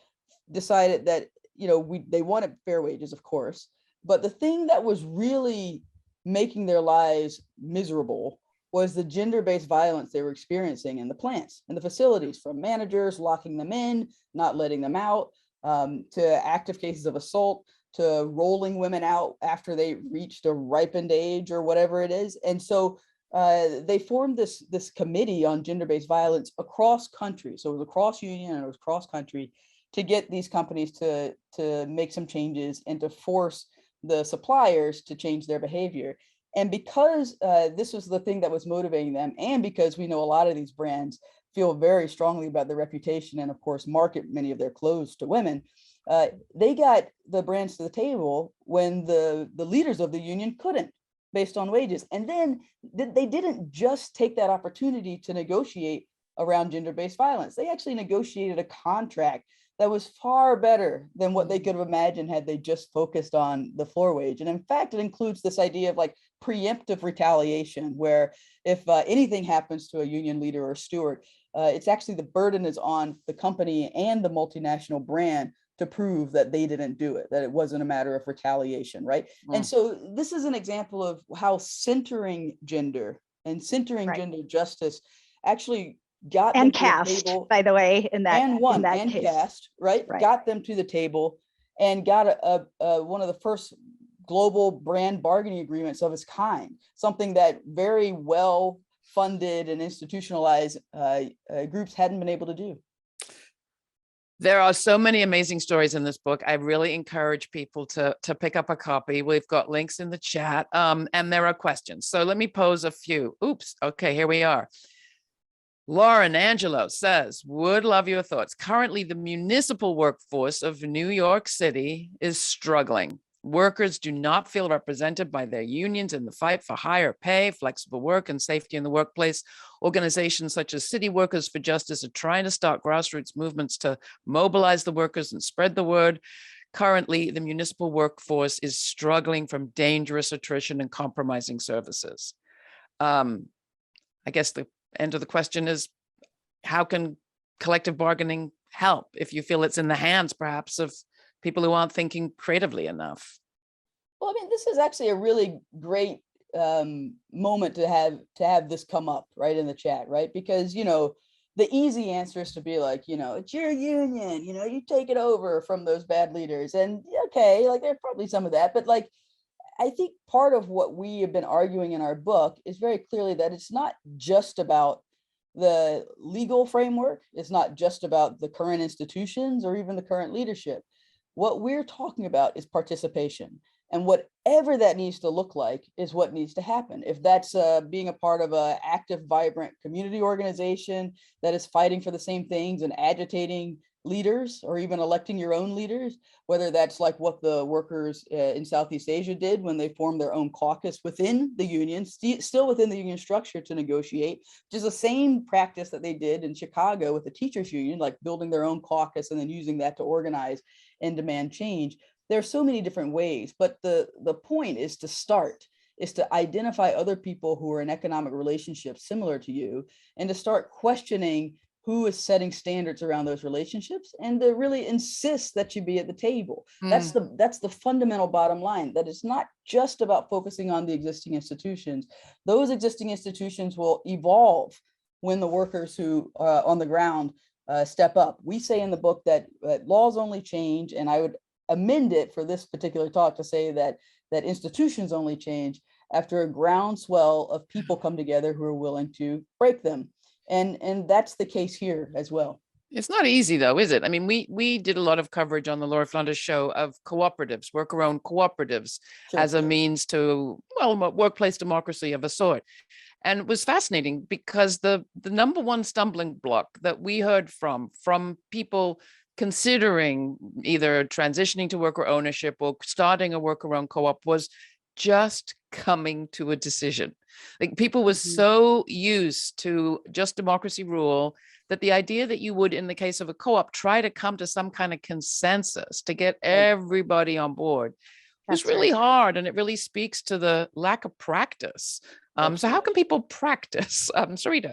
decided that, they wanted fair wages, of course, but the thing that was really making their lives miserable was the gender-based violence they were experiencing in the plants and the facilities, from managers locking them in, not letting them out, to active cases of assault, to rolling women out after they reached a ripened age or whatever it is. And so they formed this committee on gender-based violence across country. So it was across union and it was cross country to get these companies to make some changes and to force the suppliers to change their behavior. And because this was the thing that was motivating them, and because we know a lot of these brands feel very strongly about their reputation and of course market many of their clothes to women, they got the brands to the table when the leaders of the union couldn't, based on wages. And then they didn't just take that opportunity to negotiate around gender-based violence. They actually negotiated a contract that was far better than what they could have imagined had they just focused on the floor wage. And in fact, it includes this idea of like preemptive retaliation, where if anything happens to a union leader or steward, it's actually the burden is on the company and the multinational brand to prove that they didn't do it, that it wasn't a matter of retaliation, right? And so this is an example of how centering gender and centering gender justice actually got them to the table, by the way, in that case. Cast, right? Got them to the table and got a one of the first global brand bargaining agreements of its kind, something that very well funded and institutionalized groups hadn't been able to do. There are so many amazing stories in this book. I really encourage people to pick up a copy. We've got links in the chat, and there are questions. So let me pose a few. Oops. Okay, here we are. Lauren Angelo says, would love your thoughts. Currently, the municipal workforce of New York City is struggling. Workers do not feel represented by their unions in the fight for higher pay, flexible work, and safety in the workplace. Organizations such as City Workers for Justice are trying to start grassroots movements to mobilize the workers and spread the word. Currently, the municipal workforce is struggling from dangerous attrition and compromising services. I guess the end of the question is, how can collective bargaining help if you feel it's in the hands perhaps of people who aren't thinking creatively enough? Well, I mean, this is actually a really great moment to have this come up right in the chat, right? Because, the easy answer is to be like, it's your union, you take it over from those bad leaders. And okay, like there's probably some of that, but like, I think part of what we have been arguing in our book is very clearly that it's not just about the legal framework. It's not just about the current institutions or even the current leadership. What we're talking about is participation. And whatever that needs to look like is what needs to happen. If that's being a part of an active, vibrant community organization that is fighting for the same things and agitating leaders, or even electing your own leaders, whether that's like what the workers in Southeast Asia did when they formed their own caucus within the union, still within the union structure to negotiate, which is the same practice that they did in Chicago with the teachers union, like building their own caucus and then using that to organize and demand change. There are so many different ways, but the point is to identify other people who are in economic relationships similar to you, and to start questioning who is setting standards around those relationships, and to really insist that you be at the table. That's the fundamental bottom line, that it's not just about focusing on the existing institutions. Those existing institutions will evolve when the workers who on the ground step up. We say in the book that laws only change, and I would amend it for this particular talk to say that institutions only change after a groundswell of people come together who are willing to break them. And that's the case here as well. It's not easy though, is it? I mean, we did a lot of coverage on the Laura Flanders show of cooperatives, worker-owned cooperatives, as a means to, workplace democracy of a sort. And it was fascinating because the number one stumbling block that we heard from people considering either transitioning to worker ownership or starting a worker-owned co-op was just coming to a decision. Like people were so used to just democracy rule that the idea that you would, in the case of a co-op, try to come to some kind of consensus to get everybody on board was really hard. And it really speaks to the lack of practice. So how can people practice? Sarita?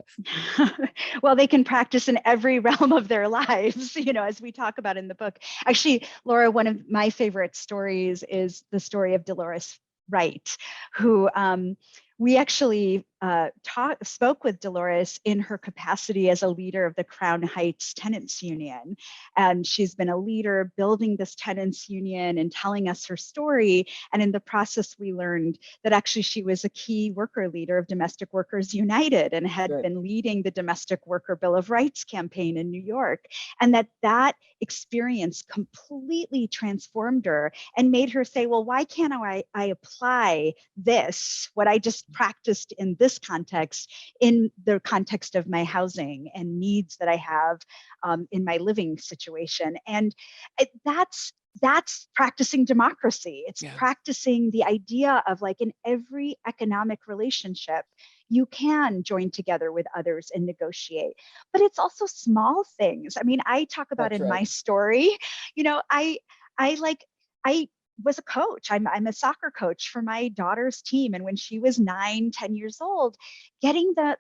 Well, they can practice in every realm of their lives, as we talk about in the book. Actually, Laura, one of my favorite stories is the story of Dolores Wright, who we actually spoke with Dolores in her capacity as a leader of the Crown Heights Tenants Union. And she's been a leader building this tenants union and telling us her story. And in the process, we learned that actually she was a key worker leader of Domestic Workers United and had been leading the Domestic Worker Bill of Rights campaign in New York. And that experience completely transformed her and made her say, well, why can't I apply this, what I just practiced in this context, in the context of my housing and needs that I have in my living situation? And that's practicing democracy. It's practicing the idea of, like, in every economic relationship, you can join together with others and negotiate. But it's also small things. I mean, I talk about in my story, I was a coach. I'm a soccer coach for my daughter's team. And when she was 9, 10 years old, getting the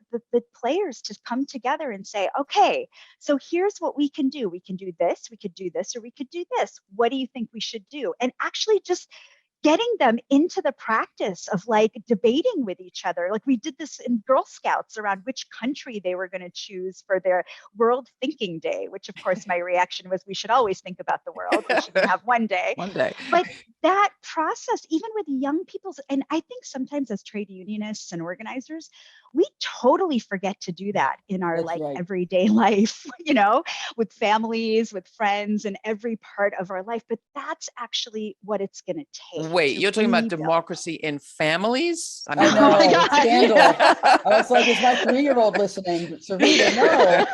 players to come together and say, okay, so here's what we can do. We can do this, we could do this, or we could do this. What do you think we should do? And actually just getting them into the practice of, like, debating with each other. Like, we did this in Girl Scouts around which country they were going to choose for their World Thinking Day, which of course my reaction was, we should always think about the world. We should have one day. But that process, even with young people, and I think sometimes as trade unionists and organizers, we totally forget to do that in our everyday life, with families, with friends, and every part of our life. But that's actually what it's going to take. Wait, you're talking about democracy in families? I mean, oh my God, scandal. I was like, is my 3-year-old listening? Sarita, no.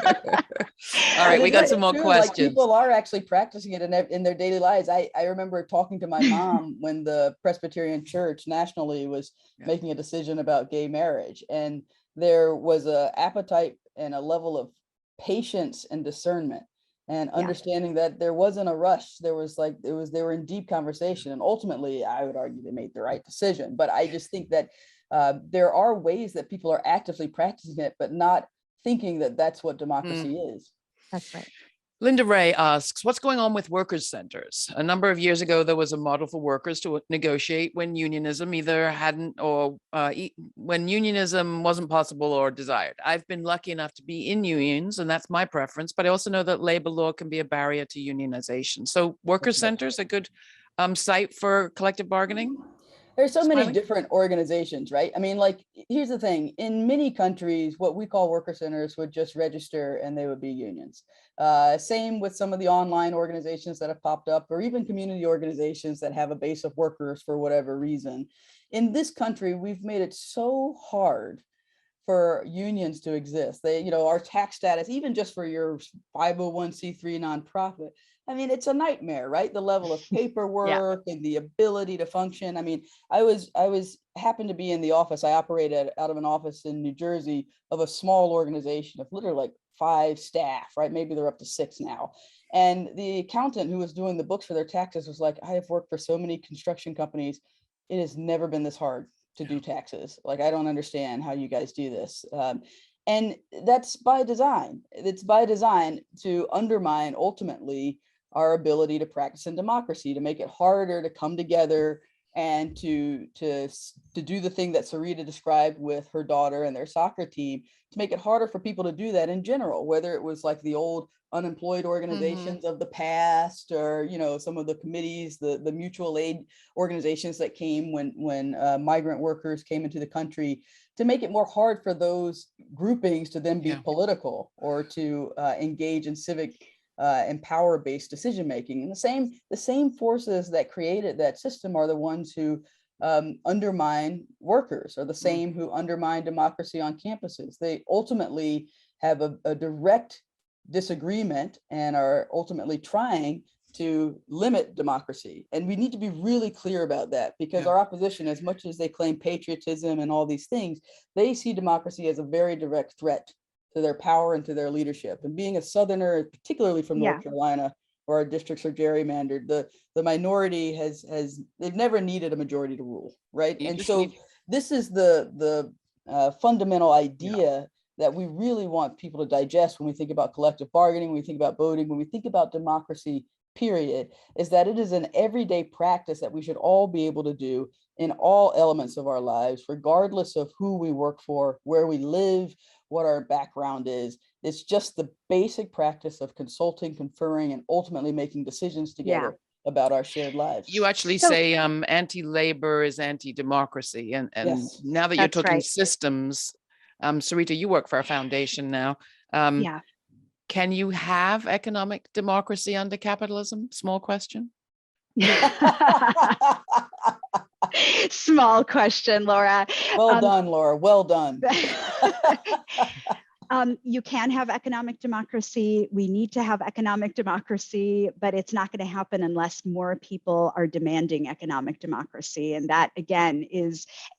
All right, we got some more questions. Like, people are actually practicing it in their daily lives. I remember talking to my mom when the Presbyterian Church nationally was making a decision about gay marriage, and there was an appetite and a level of patience and discernment and understanding that there wasn't a rush. They were in deep conversation, and ultimately I would argue they made the right decision. But I just think that there are ways that people are actively practicing it, but not thinking that that's what democracy is. That's right. Linda Ray asks, what's going on with workers' centers? A number of years ago, there was a model for workers to negotiate when unionism either hadn't or when unionism wasn't possible or desired. I've been lucky enough to be in unions, and that's my preference, but I also know that labor law can be a barrier to unionization. So workers' centers, a good site for collective bargaining? There's so many Smiley? different organizations, right? I mean, like, here's the thing. In many countries, what we call worker centers would just register and they would be unions. Same with some of the online organizations that have popped up, or even community organizations that have a base of workers for whatever reason. In this country, we've made it so hard for unions to exist. They, you know, our tax status, even just for your 501c3 nonprofit, I mean, it's a nightmare, right? The level of paperwork and the ability to function. I mean, I happened to be in the office. I operated out of an office in New Jersey of a small organization of literally like 5 staff, right? Maybe they're up to 6 now. And the accountant who was doing the books for their taxes was like, I have worked for so many construction companies. It has never been this hard to do taxes. Like, I don't understand how you guys do this. And that's by design. It's by design to undermine ultimately our ability to practice in democracy, to make it harder to come together and to do the thing that Sarita described with her daughter and their soccer team, to make it harder for people to do that in general, whether it was like the old unemployed organizations of the past, or, you know, some of the committees, the mutual aid organizations that came when migrant workers came into the country, to make it more hard for those groupings to then be political or to engage in civic and power-based decision making. And the same forces that created that system are the ones who undermine workers, are the same who undermine democracy on campuses. They ultimately have a direct disagreement and are ultimately trying to limit democracy. And we need to be really clear about that, because our opposition, as much as they claim patriotism and all these things, they see democracy as a very direct threat to their power and to their leadership. And being a Southerner, particularly from North Carolina, where our districts are gerrymandered, the minority they've never needed a majority to rule, right? And so this is the fundamental idea that we really want people to digest when we think about collective bargaining, when we think about voting, when we think about democracy, period, is that it is an everyday practice that we should all be able to do in all elements of our lives, regardless of who we work for, where we live, what our background is. It's just the basic practice of consulting, conferring, and ultimately making decisions together about our shared lives. You actually say anti-labor is anti-democracy. And now that you're talking systems, Sarita, you work for our foundation now. Can you have economic democracy under capitalism? Small question. Small question, Laura. Well done, Laura. Well done. You can have economic democracy. We need to have economic democracy, but it's not going to happen unless more people are demanding economic democracy. And that, again,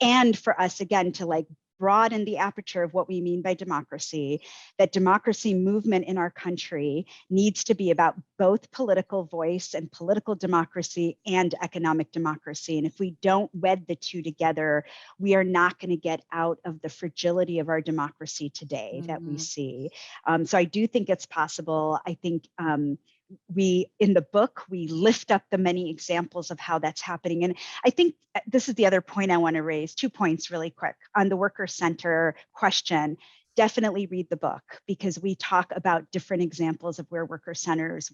and for us, again, to like broaden the aperture of what we mean by democracy, that democracy movement in our country needs to be about both political voice and political democracy and economic democracy. And if we don't wed the two together, we are not going to get out of the fragility of our democracy today that we see. So I do think it's possible. I think in the book, we lift up the many examples of how that's happening. And I think this is the other point I want to raise, 2 points really quick on the worker center question. Definitely read the book, because we talk about different examples of where worker centers,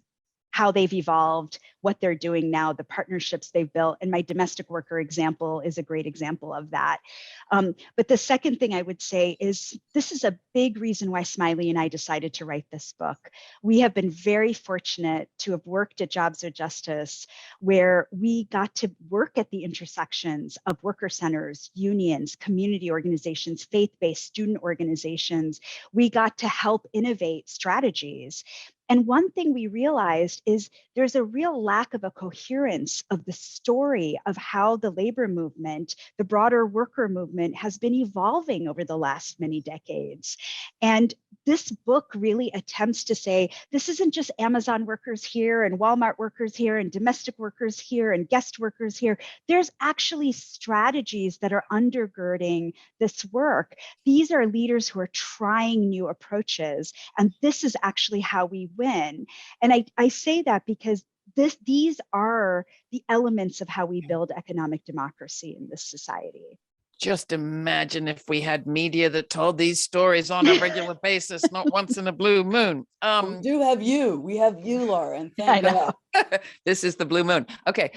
how they've evolved, what they're doing now, the partnerships they've built. And my domestic worker example is a great example of that. But the second thing I would say is this is a big reason why Smiley and I decided to write this book. We have been very fortunate to have worked at Jobs with Justice, where we got to work at the intersections of worker centers, unions, community organizations, faith-based student organizations. We got to help innovate strategies. And one thing we realized is there's a real lack of a coherence of the story of how the labor movement, the broader worker movement, has been evolving over the last many decades. And this book really attempts to say, this isn't just Amazon workers here and Walmart workers here and domestic workers here and guest workers here. There's actually strategies that are undergirding this work. These are leaders who are trying new approaches, and this is actually how we win. And I say that because these are the elements of how we build economic democracy in this society. Just imagine if we had media that told these stories on a regular basis, not once in a blue moon. We do have you. We have you, Laura, and thank God. This is the blue moon. Okay.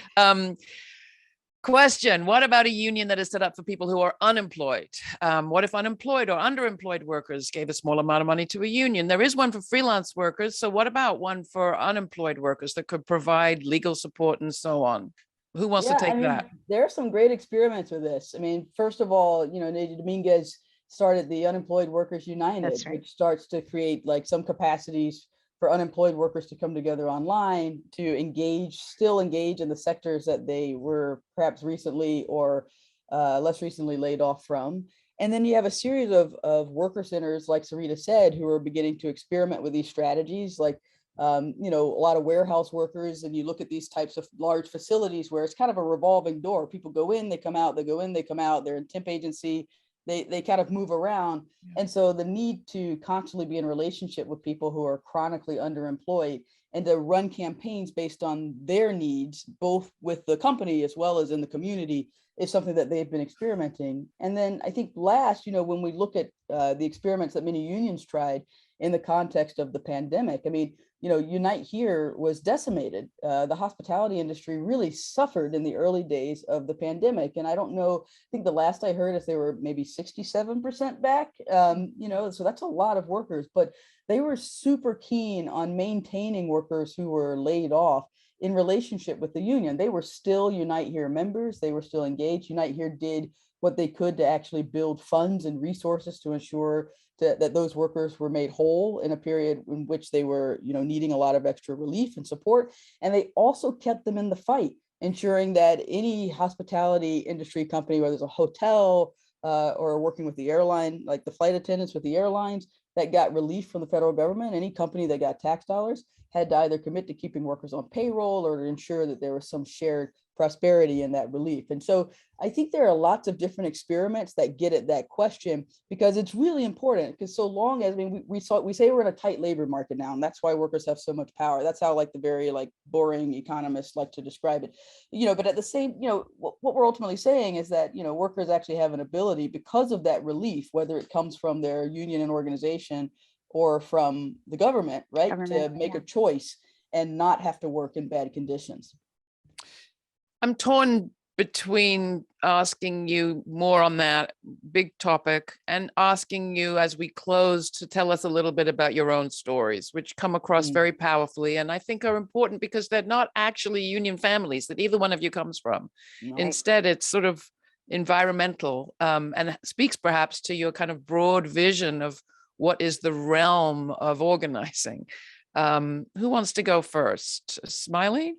Question, what about a union that is set up for people who are unemployed? What if unemployed or underemployed workers gave a small amount of money to a union? There is one for freelance workers. So what about one for unemployed workers that could provide legal support and so on? Who wants to take that? There are some great experiments with this. I mean, first of all, Nadia Dominguez started the Unemployed Workers United, which starts to create like some capacities for unemployed workers to come together online to still engage in the sectors that they were perhaps recently or less recently laid off from. And then you have a series of worker centers, like Sarita said, who are beginning to experiment with these strategies, like a lot of warehouse workers, and you look at these types of large facilities where it's kind of a revolving door. People go in, they come out, they go in, they come out, they're in temp agency, they kind of move around. And so the need to constantly be in relationship with people who are chronically underemployed and to run campaigns based on their needs, both with the company as well as in the community, is something that they've been experimenting. And then I think last, when we look at the experiments that many unions tried in the context of the pandemic, I mean, Unite Here was decimated. The hospitality industry really suffered in the early days of the pandemic. And I don't know, I think the last I heard is they were maybe 67% back, so that's a lot of workers, but they were super keen on maintaining workers who were laid off in relationship with the union. They were still Unite Here members. They were still engaged. Unite Here did what they could to actually build funds and resources to ensure that those workers were made whole in a period in which they were, needing a lot of extra relief and support. And they also kept them in the fight, ensuring that any hospitality industry company, whether it's a hotel or working with the airline, like the flight attendants with the airlines that got relief from the federal government, any company that got tax dollars had to either commit to keeping workers on payroll or to ensure that there was some shared prosperity in that relief. And so I think there are lots of different experiments that get at that question, because it's really important. Because so long as, we say we're in a tight labor market now, and that's why workers have so much power. That's how the very boring economists like to describe it. But at the same, what we're ultimately saying is that, workers actually have an ability, because of that relief, whether it comes from their union and organization or from the government, right, to make a choice and not have to work in bad conditions. I'm torn between asking you more on that big topic and asking you, as we close, to tell us a little bit about your own stories, which come across very powerfully and I think are important because they're not actually union families that either one of you comes from. No. Instead, it's sort of environmental and speaks perhaps to your kind of broad vision of what is the realm of organizing. Who wants to go first? Smiley?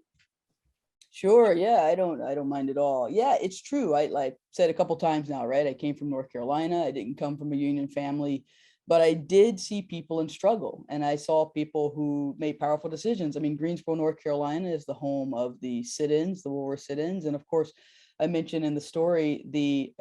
Sure. Yeah, I don't mind at all. Yeah, it's true. I said a couple times now, right? I came from North Carolina. I didn't come from a union family, but I did see people in struggle, and I saw people who made powerful decisions. I mean, Greensboro, North Carolina is the home of the sit-ins, the World War sit-ins. And of course, I mentioned in the story the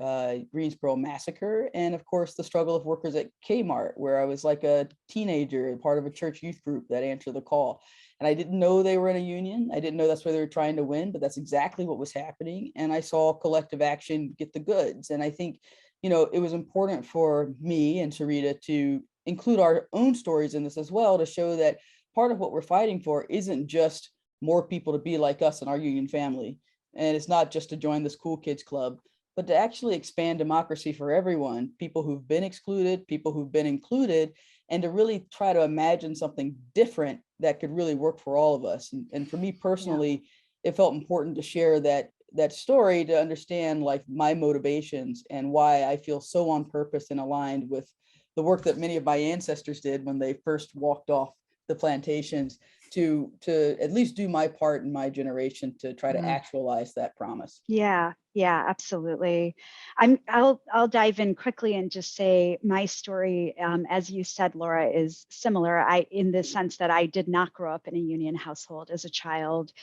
Greensboro massacre, and of course the struggle of workers at Kmart, where I was like a teenager and part of a church youth group that answered the call. And I didn't know they were in a union. I didn't know that's where they were trying to win, but that's exactly what was happening. And I saw collective action get the goods. And I think, it was important for me and Sarita to include our own stories in this as well, to show that part of what we're fighting for isn't just more people to be like us in our union family. And it's not just to join this cool kids club, but to actually expand democracy for everyone, people who've been excluded, people who've been included, and to really try to imagine something different that could really work for all of us. And for me personally, it felt important to share that story, to understand my motivations and why I feel so on purpose and aligned with the work that many of my ancestors did when they first walked off the plantations to at least do my part in my generation to try to actualize that promise. Yeah, absolutely. I'll dive in quickly and just say my story, as you said, Laura, is similar. In the sense that I did not grow up in a union household as a child.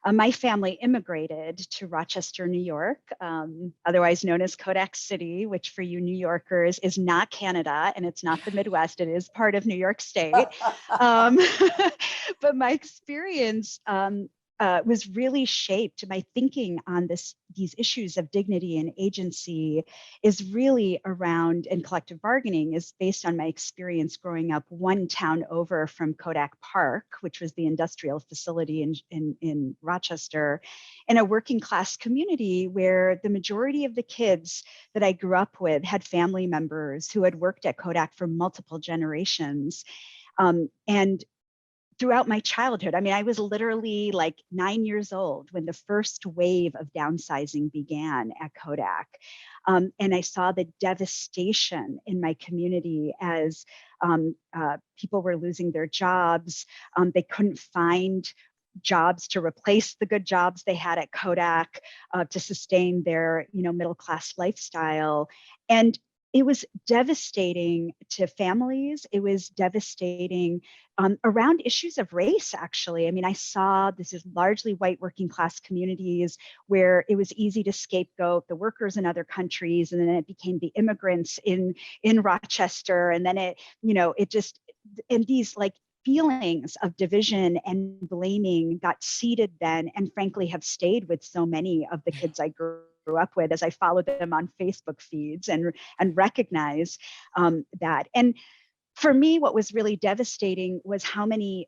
My family immigrated to Rochester, New York, otherwise known as Kodak City, which for you New Yorkers is not Canada and it's not the Midwest. It is part of New York State. But my experience was really shaped. My thinking on these issues of dignity and agency is really around, and collective bargaining is based on my experience growing up one town over from Kodak Park, which was the industrial facility in Rochester, in a working class community where the majority of the kids that I grew up with had family members who had worked at Kodak for multiple generations. And throughout my childhood, I mean, I was literally like 9 years old when the first wave of downsizing began at Kodak. And I saw the devastation in my community as people were losing their jobs. They couldn't find jobs to replace the good jobs they had at Kodak to sustain their, middle-class lifestyle. And it was devastating to families. It was devastating around issues of race, actually. I mean, I saw this is largely white working class communities where it was easy to scapegoat the workers in other countries. And then it became the immigrants in Rochester. And then and these like feelings of division and blaming got seeded then, and frankly have stayed with so many of the kids I grew up with as I followed them on Facebook feeds and recognize that. And for me, what was really devastating was how many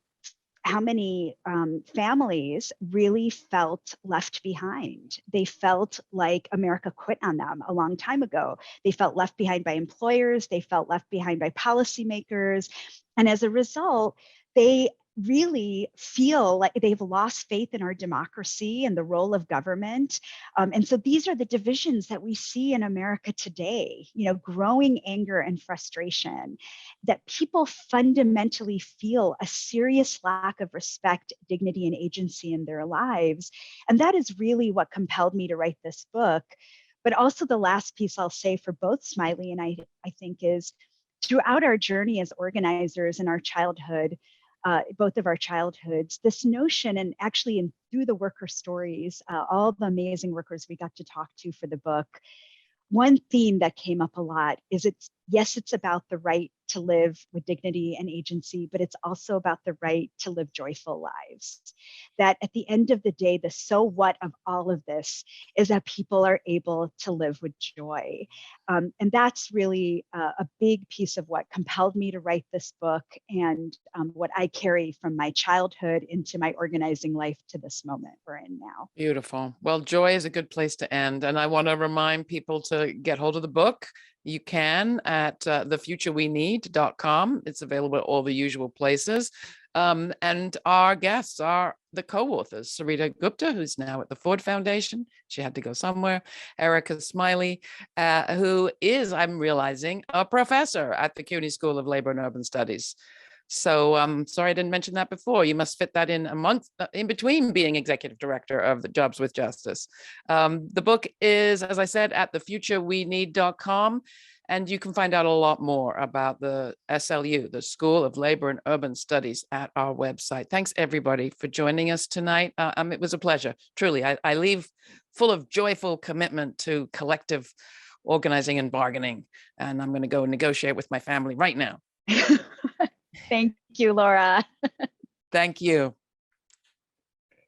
families really felt left behind. They felt like America quit on them a long time ago. They felt left behind by employers. They felt left behind by policymakers. And as a result, they really feel like they've lost faith in our democracy and the role of government. And so these are the divisions that we see in America today, growing anger and frustration, that people fundamentally feel a serious lack of respect, dignity, and agency in their lives. And that is really what compelled me to write this book. But also the last piece I'll say for both Smiley and I think is throughout our journey as organizers in our childhood, both of our childhoods, this notion, and actually through the worker stories, all the amazing workers we got to talk to for the book, one theme that came up a lot is it's about the right to live with dignity and agency, but it's also about the right to live joyful lives. That at the end of the day, the so what of all of this is that people are able to live with joy. And that's really a big piece of what compelled me to write this book, and what I carry from my childhood into my organizing life to this moment we're in now. Beautiful. Well, joy is a good place to end. And I want to remind people to get hold of the book. You can at thefutureweneed.com. It's available at all the usual places. And our guests are the co-authors, Sarita Gupta, who's now at the Ford Foundation. She had to go somewhere. Erica Smiley, who is, I'm realizing, a professor at the CUNY School of Labor and Urban Studies. So sorry I didn't mention that before. You must fit that in a month in between being executive director of the Jobs with Justice. The book is, as I said, at thefutureweneed.com. And you can find out a lot more about the SLU, the School of Labor and Urban Studies, at our website. Thanks, everybody, for joining us tonight. It was a pleasure. Truly, I leave full of joyful commitment to collective organizing and bargaining. And I'm going to go negotiate with my family right now. Thank you, Laura. Thank you.